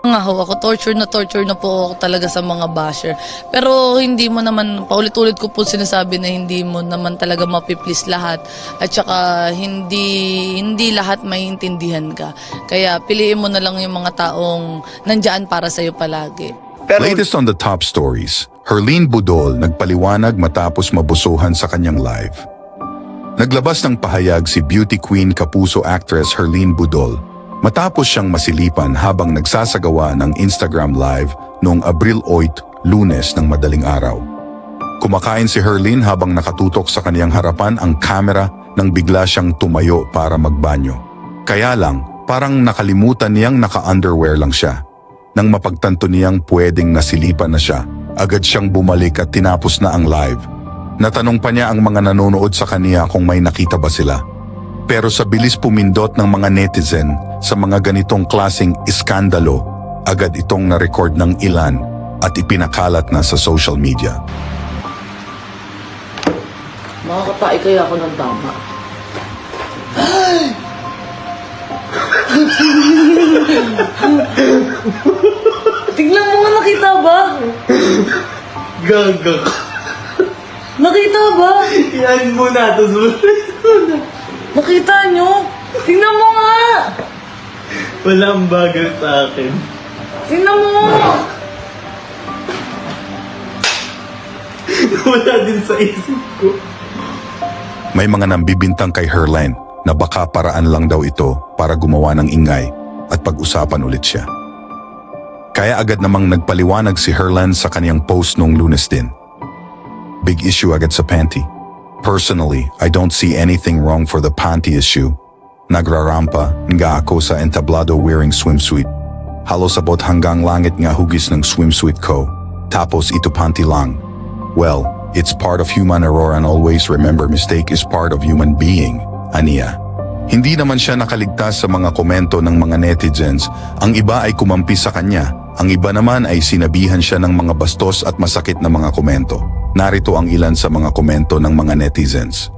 Nga ho, ako torture na po ako talaga sa mga basher. Pero hindi mo naman, paulit-ulit ko po sinasabi na hindi mo naman talaga mapiplease lahat. At saka hindi lahat maiintindihan ka. Kaya piliin mo na lang yung mga taong nandyan para sa'yo palagi. Latest on the top stories, Herlene Budol nagpaliwanag matapos mabusuhan sa kanyang live. Naglabas ng pahayag si beauty queen kapuso actress Herlene Budol matapos siyang masilipan habang nagsasagawa ng Instagram live noong Abril 8, Lunes ng madaling araw. Kumakain si Herlene habang nakatutok sa kaniyang harapan ang kamera nang bigla siyang tumayo para magbanyo. Kaya lang, parang nakalimutan niyang naka-underwear lang siya. Nang mapagtanto niyang pwedeng nasilipan na siya, agad siyang bumalik at tinapos na ang live. Natanong pa niya ang mga nanonood sa kaniya kung may nakita ba sila. Pero sa bilis pumindot ng mga netizen sa mga ganitong klaseng iskandalo, agad itong na-record ng ilan at ipinakalat na sa social media. Makakatae kaya ako ng tama. Tignan mo nga, nakita ba? Gaga. Nakita ba? Yan mo na, tapos Nakita nyo? Tingnan mo nga! walang bagal sa akin. Tingnan mo! Wala din sa isip ko. May mga nambibintang kay Herlene na baka paraan lang daw ito para gumawa ng ingay at pag-usapan ulit siya. Kaya agad namang nagpaliwanag si Herlene sa kaniyang post noong Lunes din. Big issue agad sa panty. Personally, I don't see anything wrong for the panty issue. Nagrarampa nga ako sa entablado wearing swimsuit. Halos abot hanggang langit nga hugis ng swimsuit ko. Tapos ito panty lang. Well, it's part of human error and always remember mistake is part of human being, aniya. Hindi naman siya nakaligtas sa mga komento ng mga netizens. Ang iba ay kumampi sa kanya. Ang iba naman ay sinabihan siya ng mga bastos at masakit na mga komento. Narito ang ilan sa mga komento ng mga netizens.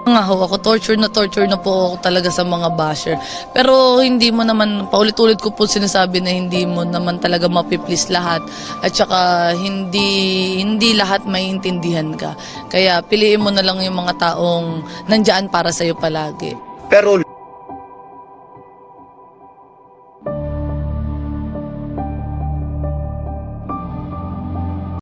Nga ho, ako torture na po ako talaga sa mga basher. Pero hindi mo naman, paulit-ulit ko po sinasabi na hindi mo naman talaga mapiplease lahat. At saka hindi lahat maiintindihan ka. Kaya piliin mo na lang yung mga taong nandyan para sa'yo palagi. Pero